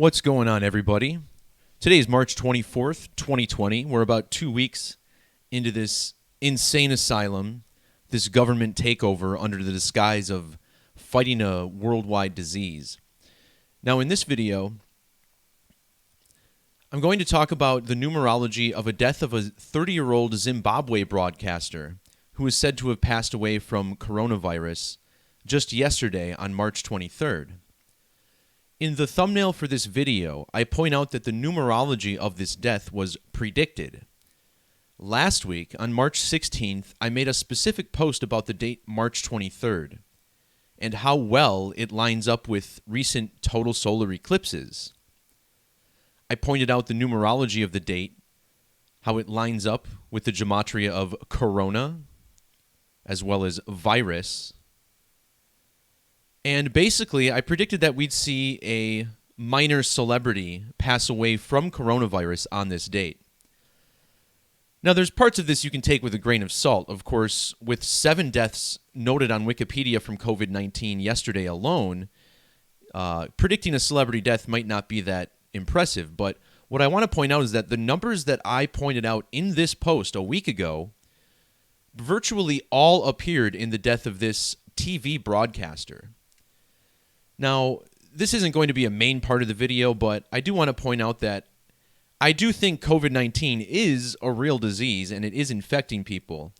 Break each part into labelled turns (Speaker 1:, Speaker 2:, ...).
Speaker 1: What's going on, everybody? Today is March 24th, 2020. We're about 2 weeks into this insane asylum, this government takeover under the disguise of fighting a worldwide disease. Now, in this video, I'm going to talk about the numerology of a death of a 30-year-old Zimbabwe broadcaster who is said to have passed away from coronavirus just yesterday on March 23rd. In the thumbnail for this video, I point out that the numerology of this death was predicted. Last week, on March 16th, I made a specific post about the date March 23rd and how well it lines up with recent total solar eclipses. I pointed out the numerology of the date, how it lines up with the gematria of corona, as well as virus. And basically, I predicted that we'd see a minor celebrity pass away from coronavirus on this date. Now, there's parts of this you can take with a grain of salt. Of course, with 7 deaths noted on Wikipedia from COVID-19 yesterday alone, predicting a celebrity death might not be that impressive. But what I want to point out is that the numbers that I pointed out in this post a week ago virtually all appeared in the death of this TV broadcaster. Now, this isn't going to be a main part of the video, but I do want to point out that I do think COVID-19 is a real disease and it is infecting people.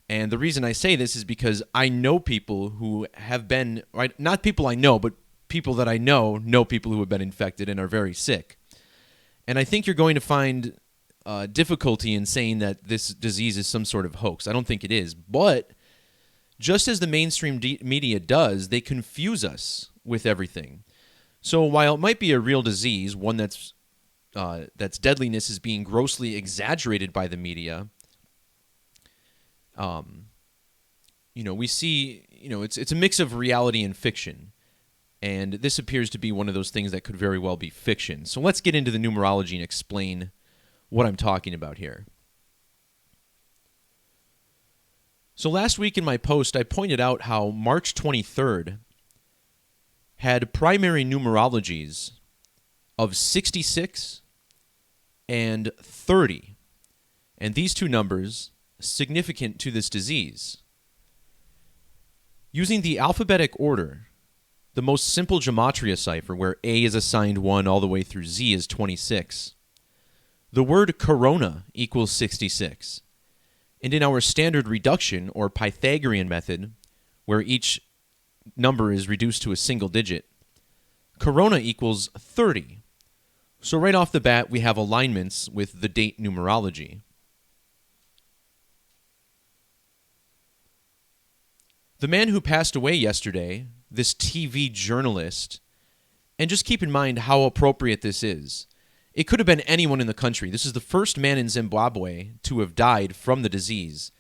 Speaker 1: And the reason I say this is because I know people who have been, right, not people I know, but people that I know people who have been infected and are very sick. And I think you're going to find difficulty in saying that this disease is some sort of hoax. I don't think it is. But just as the mainstream media does, they confuse us with everything. So while it might be a real disease, one that's deadliness is being grossly exaggerated by the media, we see, it's a mix of reality and fiction. And this appears to be one of those things that could very well be fiction. So let's get into the numerology and explain what I'm talking about here. So last week in my post, I pointed out how March 23rd had primary numerologies of 66 and 30. And these two numbers significant to this disease. Using the alphabetic order, the most simple gematria cipher, where A is assigned 1 all the way through Z is 26, the word corona equals 66. And in our standard reduction, or Pythagorean method, where each number is reduced to a single digit, corona equals 30. So right off the bat, we have alignments with the date numerology. The man who passed away yesterday, this TV journalist, and just keep in mind how appropriate this is. It could have been anyone in the country. This is the first man in Zimbabwe to have died from the disease.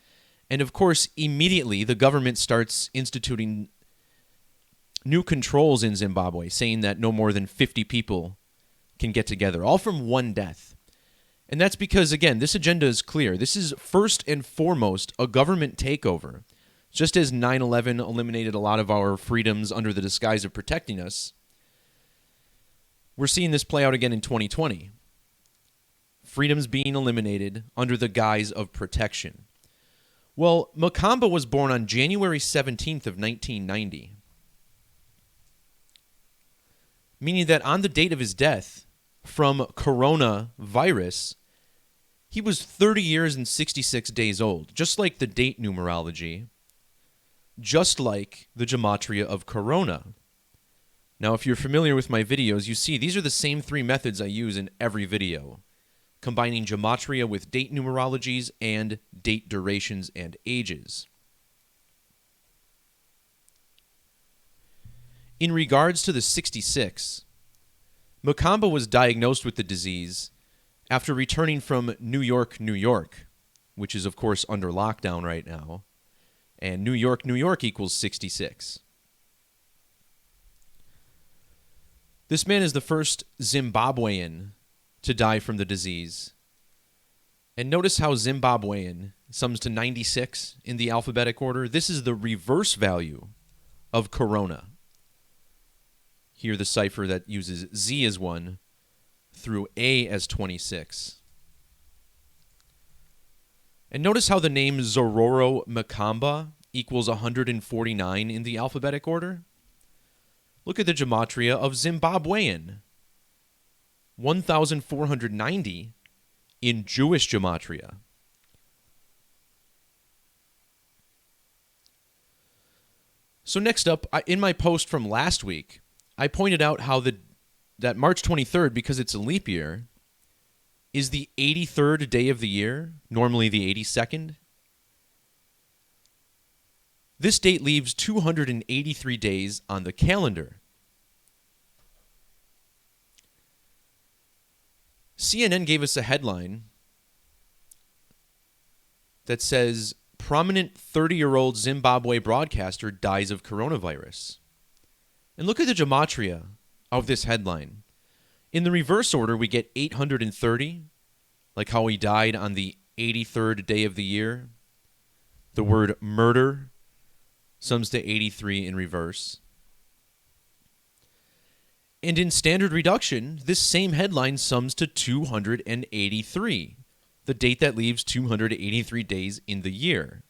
Speaker 1: And of course, immediately the government starts instituting new controls in Zimbabwe, saying that no more than 50 people can get together, all from one death. And that's because, again, this agenda is clear. This is first and foremost a government takeover. Just as 9/11 eliminated a lot of our freedoms under the disguise of protecting us, we're seeing this play out again in 2020. Freedoms being eliminated under the guise of protection. Well, Makamba was born on January 17th of 1990. Meaning that on the date of his death from coronavirus, he was 30 years and 66 days old, just like the date numerology, just like the gematria of corona. Now, if you're familiar with my videos, you see these are the same 3 methods I use in every video, combining gematria with date numerologies and date durations and ages. In regards to the 66, Makamba was diagnosed with the disease after returning from New York, New York, which is, of course, under lockdown right now. And New York, New York equals 66. This man is the first Zimbabwean to die from the disease. And notice how Zimbabwean sums to 96 in the alphabetic order. This is the reverse value of corona. Here the cipher that uses Z as 1 through A as 26. And notice how the name Zororo Makamba equals 149 in the alphabetic order. Look at the gematria of Zimbabwean, 1,490 in Jewish gematria. So next up, in my post from last week, I pointed out how that March 23rd, because it's a leap year, is the 83rd day of the year, normally the 82nd. This date leaves 283 days on the calendar. CNN gave us a headline that says, prominent 30-year-old Zimbabwe broadcaster dies of coronavirus. And look at the gematria of this headline. In the reverse order, we get 830, like how he died on the 83rd day of the year. The word murder sums to 83 in reverse. And in standard reduction, this same headline sums to 283, the date that leaves 283 days in the year.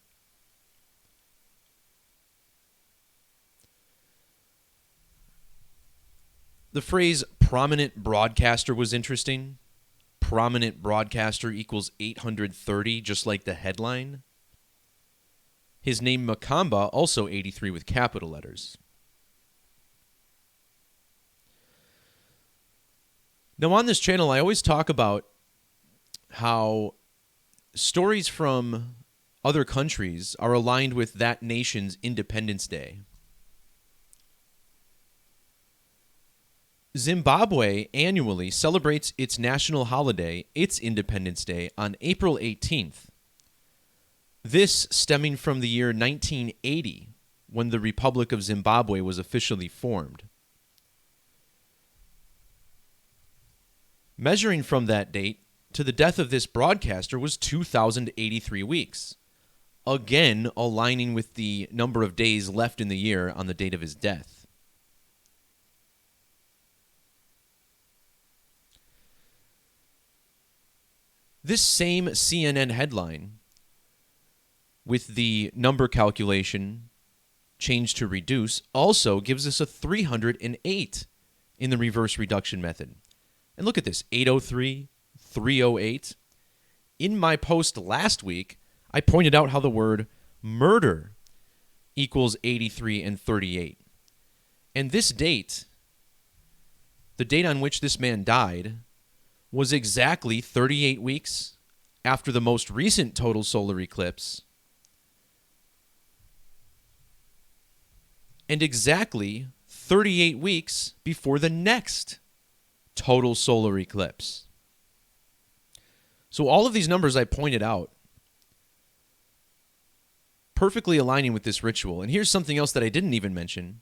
Speaker 1: The phrase prominent broadcaster was interesting. Prominent broadcaster equals 830, just like the headline. His name Makamba, also 83 with capital letters. Now on this channel, I always talk about how stories from other countries are aligned with that nation's Independence Day. Zimbabwe annually celebrates its national holiday, its Independence Day, on April 18th. This stemming from the year 1980, when the Republic of Zimbabwe was officially formed. Measuring from that date to the death of this broadcaster was 2,083 weeks, again aligning with the number of days left in the year on the date of his death. This same CNN headline, with the number calculation changed to reduce, also gives us a 308 in the reverse reduction method. And look at this, 803, 308. In my post last week, I pointed out how the word murder equals 83 and 38. And this date, the date on which this man died, was exactly 38 weeks after the most recent total solar eclipse, and exactly 38 weeks before the next total solar eclipse. So all of these numbers I pointed out perfectly aligning with this ritual. And here's something else that I didn't even mention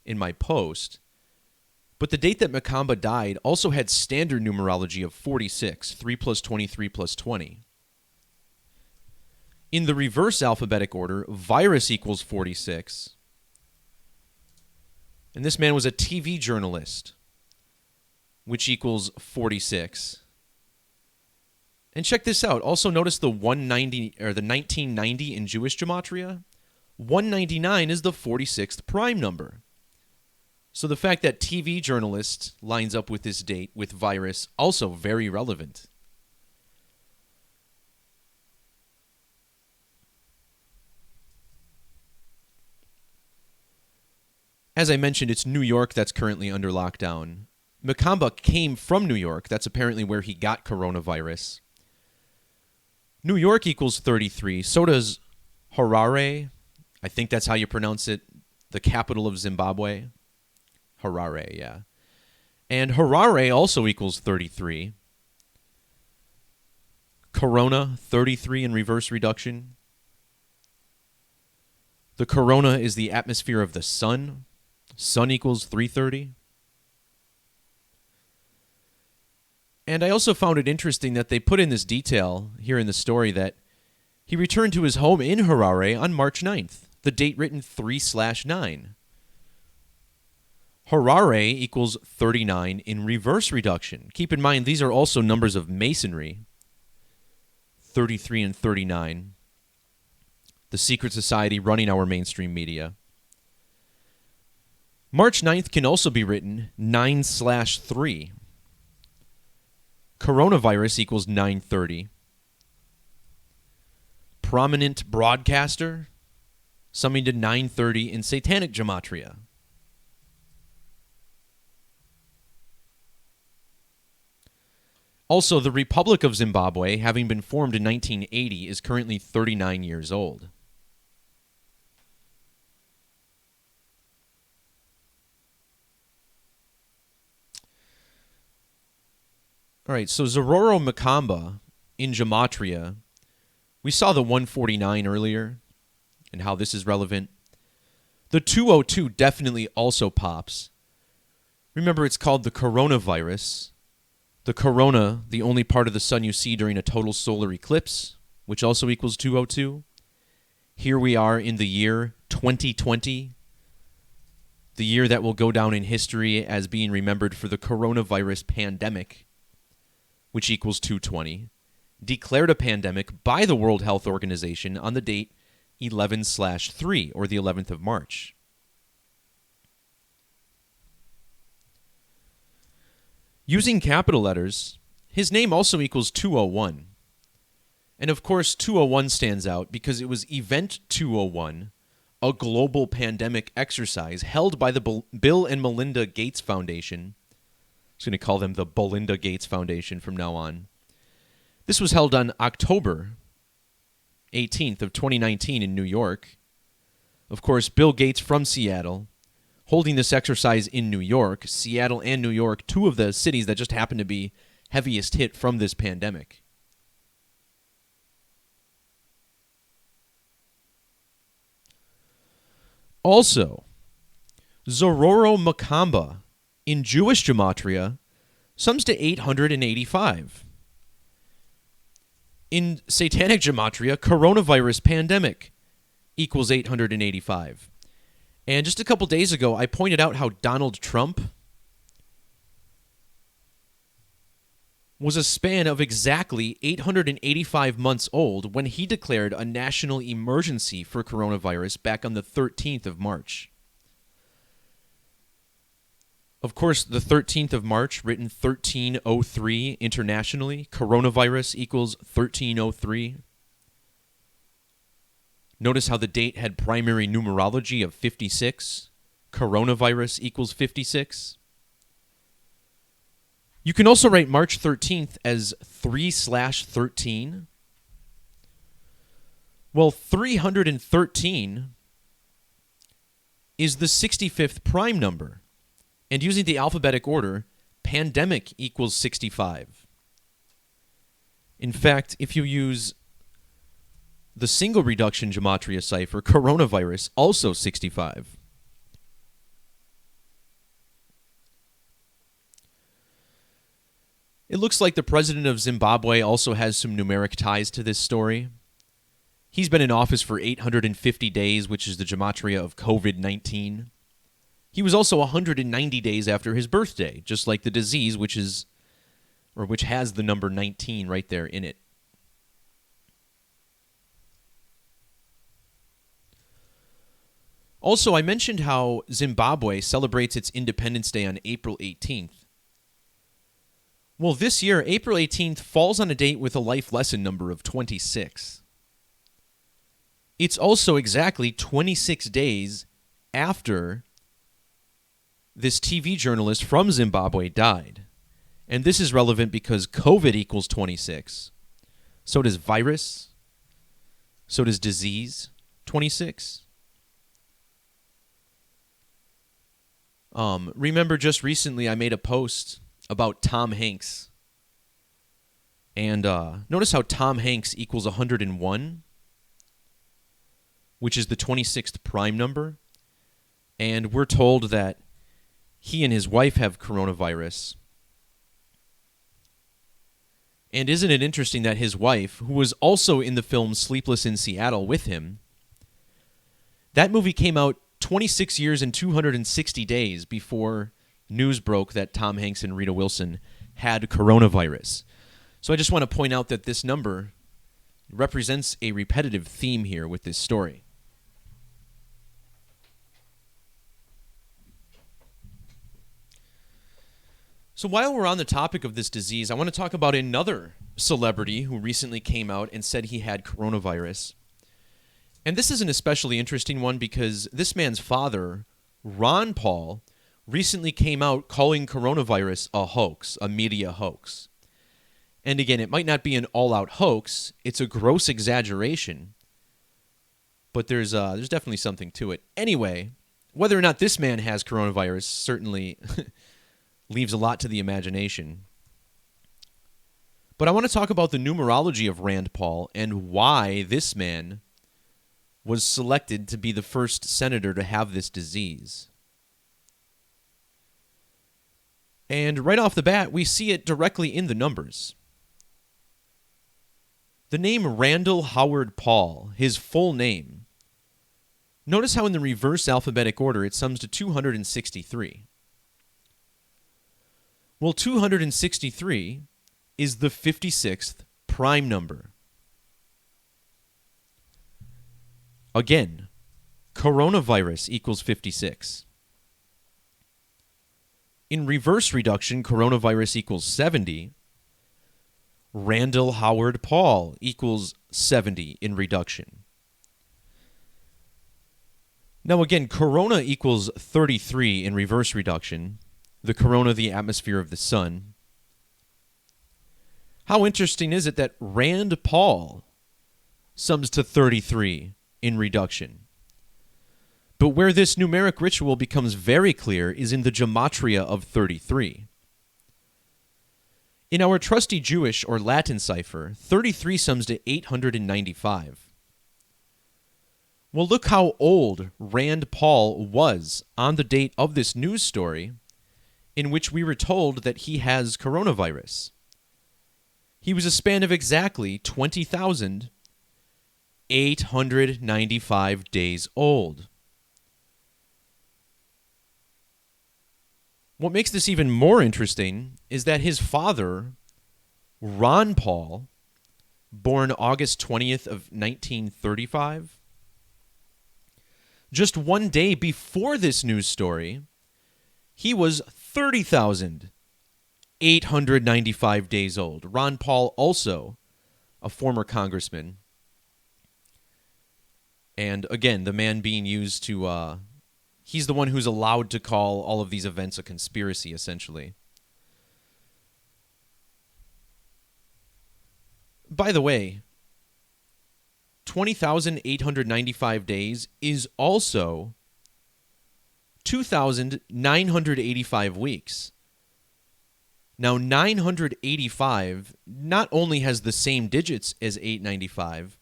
Speaker 1: in my post. But the date that Makamba died also had standard numerology of 46, 3 plus 23 plus 20. In the reverse alphabetic order, virus equals 46. And this man was a TV journalist, which equals 46. And check this out. Also notice the 190 or the 1990 in Jewish gematria. 199 is the 46th prime number. So the fact that TV journalist lines up with this date with virus, also very relevant. As I mentioned, it's New York that's currently under lockdown. Makamba came from New York. That's apparently where he got coronavirus. New York equals 33. So does Harare. I think that's how you pronounce it. The capital of Zimbabwe. Harare, yeah. And Harare also equals 33. Corona, 33 in reverse reduction. The corona is the atmosphere of the sun. Sun equals 330. And I also found it interesting that they put in this detail here in the story that he returned to his home in Harare on March 9th, the date written 3/9. Harare equals 39 in reverse reduction. Keep in mind, these are also numbers of masonry. 33 and 39. The secret society running our mainstream media. March 9th can also be written 9/3. Coronavirus equals 930. Prominent broadcaster, summing to 930 in satanic gematria. Also, the Republic of Zimbabwe, having been formed in 1980, is currently 39 years old. All right, so Zororo Makamba in Gematria, we saw the 149 earlier and how this is relevant. The 202 definitely also pops. Remember, it's called the coronavirus. The corona, the only part of the sun you see during a total solar eclipse, which also equals 202. Here we are in the year 2020, the year that will go down in history as being remembered for the coronavirus pandemic, which equals 220, declared a pandemic by the World Health Organization on the date 11/3, or the 11th of March. Using capital letters, his name also equals 201. And of course, 201 stands out because it was Event 201, a global pandemic exercise held by the Bill and Melinda Gates Foundation. I'm going to call them the Belinda Gates Foundation from now on. This was held on October 18th of 2019 in New York. Of course, Bill Gates from Seattle, holding this exercise in New York, Seattle and New York, two of the cities that just happen to be heaviest hit from this pandemic. Also, Zororo Makamba in Jewish gematria sums to 885. In satanic gematria, coronavirus pandemic equals 885. And just a couple days ago, I pointed out how Donald Trump was a span of exactly 885 months old when he declared a national emergency for coronavirus back on the 13th of March. Of course, the 13th of March, written 1303 internationally, coronavirus equals 1303. Notice how the date had primary numerology of 56. Coronavirus equals 56. You can also write March 13th as 3/13. Well, 313 is the 65th prime number. And using the alphabetic order, pandemic equals 65. In fact, if you use the single reduction gematria cipher, coronavirus, also 65. It looks like the president of Zimbabwe also has some numeric ties to this story. He's been in office for 850 days, which is the gematria of COVID-19. He was also 190 days after his birthday, just like the disease, which has the number 19 right there in it. Also, I mentioned how Zimbabwe celebrates its Independence Day on April 18th. Well, this year, April 18th falls on a date with a life lesson number of 26. It's also exactly 26 days after this TV journalist from Zimbabwe died. And this is relevant because COVID equals 26. So does virus. So does disease, 26. Remember just recently I made a post about Tom Hanks. And notice how Tom Hanks equals 101, which is the 26th prime number. And we're told that he and his wife have coronavirus. And isn't it interesting that his wife, who was also in the film Sleepless in Seattle with him, that movie came out 26 years and 260 days before news broke that Tom Hanks and Rita Wilson had coronavirus. So I just want to point out that this number represents a repetitive theme here with this story. So while we're on the topic of this disease, I want to talk about another celebrity who recently came out and said he had coronavirus. And this is an especially interesting one because this man's father, Ron Paul, recently came out calling coronavirus a hoax, a media hoax. And again, it might not be an all-out hoax. It's a gross exaggeration. But there's definitely something to it. Anyway, whether or not this man has coronavirus certainly leaves a lot to the imagination. But I want to talk about the numerology of Rand Paul and why this man was selected to be the first senator to have this disease. And right off the bat, we see it directly in the numbers. The name Randall Howard Paul, his full name. Notice how in the reverse alphabetic order it sums to 263. Well, 263 is the 56th prime number. Again, coronavirus equals 56. In reverse reduction, coronavirus equals 70. Randall Howard Paul equals 70 in reduction. Now again, corona equals 33 in reverse reduction. The corona, the atmosphere of the sun. How interesting is it that Rand Paul sums to 33 in reduction? But where this numeric ritual becomes very clear is in the gematria of 33. In our trusty Jewish or Latin cipher, 33 sums to 895. Well, look how old Rand Paul was on the date of this news story in which we were told that he has coronavirus. He was a span of exactly 20,895 days old. What makes this even more interesting is that his father, Ron Paul, born August 20th of 1935, just one day before this news story, he was 30,895 days old. Ron Paul, also a former congressman. And again, the man being used to, he's the one who's allowed to call all of these events a conspiracy, essentially. By the way, 20,895 days is also 2,985 weeks. Now, 985 not only has the same digits as 895,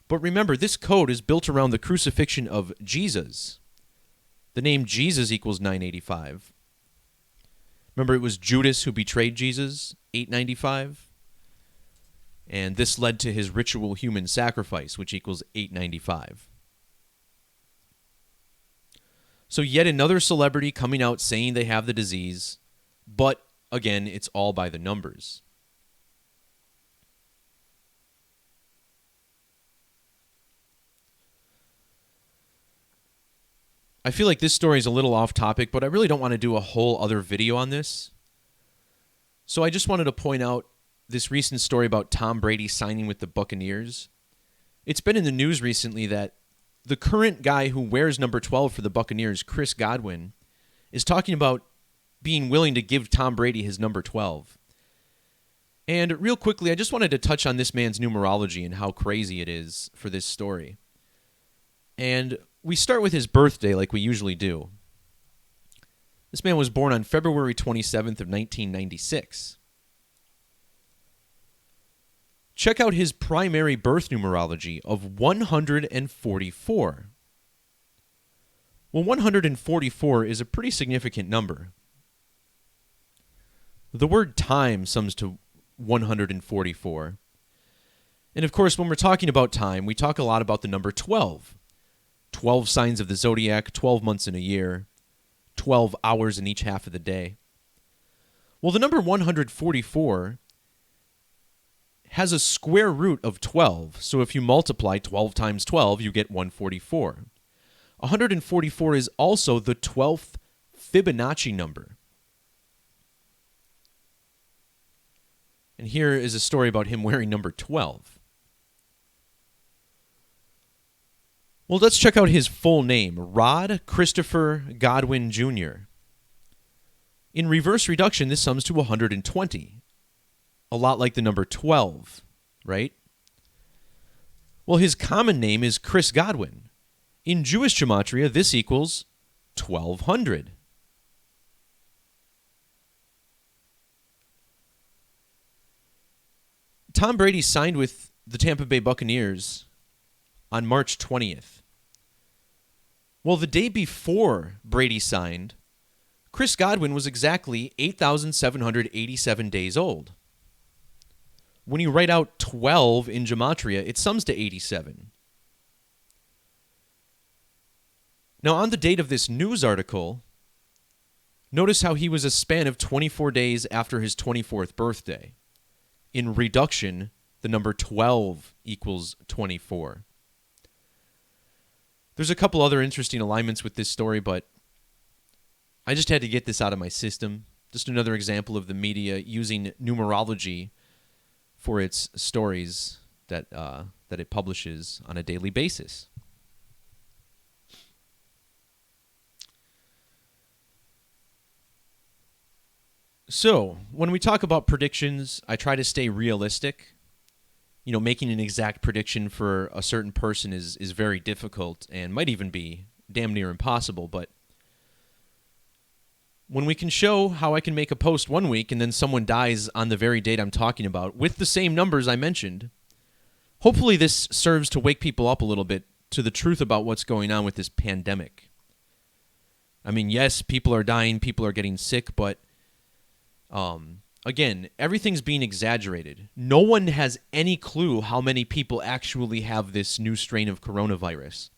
Speaker 1: but remember, this code is built around the crucifixion of Jesus. The name Jesus equals 985. Remember, it was Judas who betrayed Jesus, 895. And this led to his ritual human sacrifice, which equals 895. So yet another celebrity coming out saying they have the disease, but again, it's all by the numbers. I feel like this story is a little off topic, but I really don't want to do a whole other video on this. So I just wanted to point out this recent story about Tom Brady signing with the Buccaneers. It's been in the news recently that the current guy who wears number 12 for the Buccaneers, Chris Godwin, is talking about being willing to give Tom Brady his number 12. And real quickly, I just wanted to touch on this man's numerology and how crazy it is for this story. And we start with his birthday like we usually do. This man was born on February 27th of 1996. Check out his primary birth numerology of 144. Well, 144 is a pretty significant number. The word time sums to 144. And of course, when we're talking about time, we talk a lot about the number 12. 12 signs of the zodiac, 12 months in a year, 12 hours in each half of the day. Well, the number 144 has a square root of 12. So if you multiply 12 times 12, you get 144. 144 is also the 12th Fibonacci number. And here is a story about him wearing number 12. Well, let's check out his full name, Rod Christopher Godwin Jr. In reverse reduction, this sums to 120. A lot like the number 12, right? Well, his common name is Chris Godwin. In Jewish Gematria, this equals 1200. Tom Brady signed with the Tampa Bay Buccaneers on March 20th. Well, the day before Brady signed, Chris Godwin was exactly 8,787 days old. When you write out 12 in Gematria, it sums to 87. Now, on the date of this news article, notice how he was a span of 24 days after his 24th birthday. In reduction, the number 12 equals 24. There's a couple other interesting alignments with this story, but I just had to get this out of my system. Just another example of the media using numerology for its stories that it publishes on a daily basis. So, when we talk about predictions, I try to stay realistic. You know, making an exact prediction for a certain person is very difficult and might even be damn near impossible. But when we can show how I can make a post one week and then someone dies on the very date I'm talking about with the same numbers I mentioned, hopefully this serves to wake people up a little bit to the truth about what's going on with this pandemic. I mean, yes, people are dying, people are getting sick, but again, everything's being exaggerated. No one has any clue how many people actually have this new strain of coronavirus.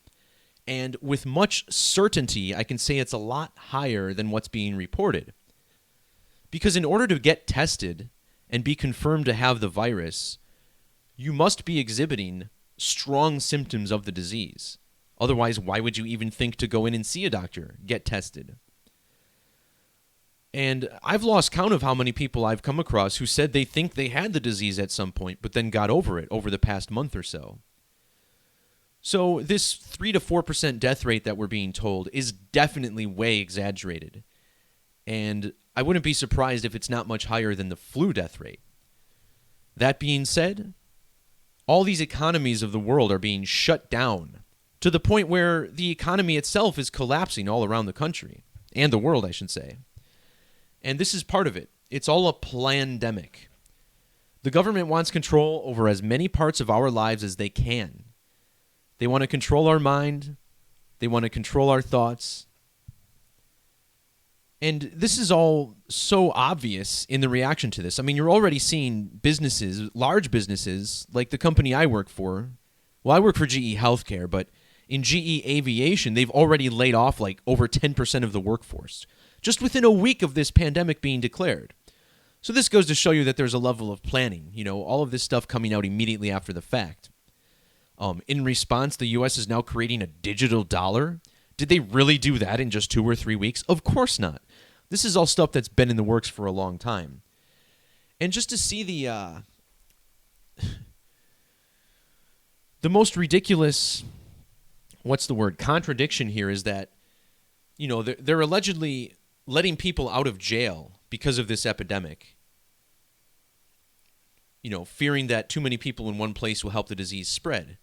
Speaker 1: And with much certainty, I can say it's a lot higher than what's being reported. Because in order to get tested and be confirmed to have the virus, you must be exhibiting strong symptoms of the disease. Otherwise, why would you even think to go in and see a doctor, get tested? And I've lost count of how many people I've come across who said they think they had the disease at some point, but then got over it over the past month or so. So this 3 to 4% death rate that we're being told is definitely way exaggerated. And I wouldn't be surprised if it's not much higher than the flu death rate. That being said, all these economies of the world are being shut down to the point where the economy itself is collapsing all around the country, and the world, I should say. And this is part of it. It's all a plandemic. The government wants control over as many parts of our lives as they can. They want to control our mind. They want to control our thoughts. And this is all so obvious in the reaction to this. I mean, you're already seeing businesses, large businesses, like the company I work for. Well, I work for GE Healthcare, but in GE Aviation, they've already laid off like over 10% of the workforce, just within a week of this pandemic being declared. So this goes to show you that there's a level of planning, you know, all of this stuff coming out immediately after the fact. In response, the U.S. is now creating a digital dollar. Did they really do that in just 2 or 3 weeks? Of course not. This is all stuff that's been in the works for a long time. And just to see the most ridiculous, contradiction here is that, you know, they're allegedly letting people out of jail because of this epidemic. You know, fearing that too many people in one place will help the disease spread.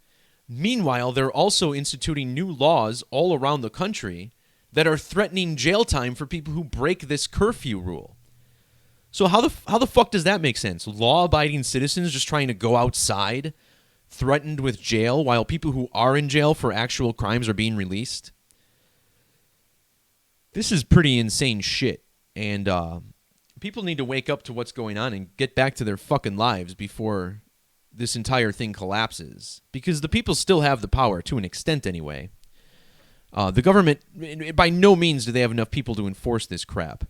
Speaker 1: Meanwhile, they're also instituting new laws all around the country that are threatening jail time for people who break this curfew rule. So how the fuck does that make sense? Law-abiding citizens just trying to go outside, threatened with jail, while people who are in jail for actual crimes are being released? This is pretty insane shit, and people need to wake up to what's going on and get back to their fucking lives before this entire thing collapses. Because the people still have the power, to an extent anyway. The government, by no means do they have enough people to enforce this crap.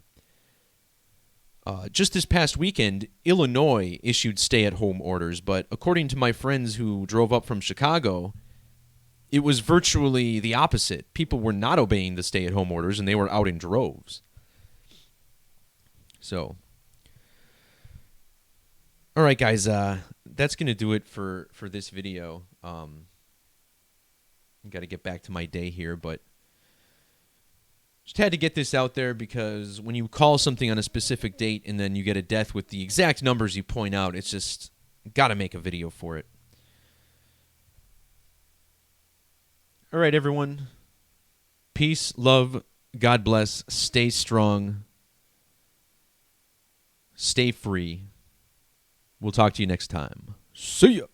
Speaker 1: Just this past weekend, Illinois issued stay-at-home orders, but according to my friends who drove up from Chicago, it was virtually the opposite. People were not obeying the stay-at-home orders, and they were out in droves. So, all right, guys, that's going to do it for this video. Got to get back to my day here, but just had to get this out there because when you call something on a specific date and then you get a death with the exact numbers you point out, it's just got to make a video for it. All right, everyone. Peace, love, God bless, stay strong, stay free. We'll talk to you next time. See ya.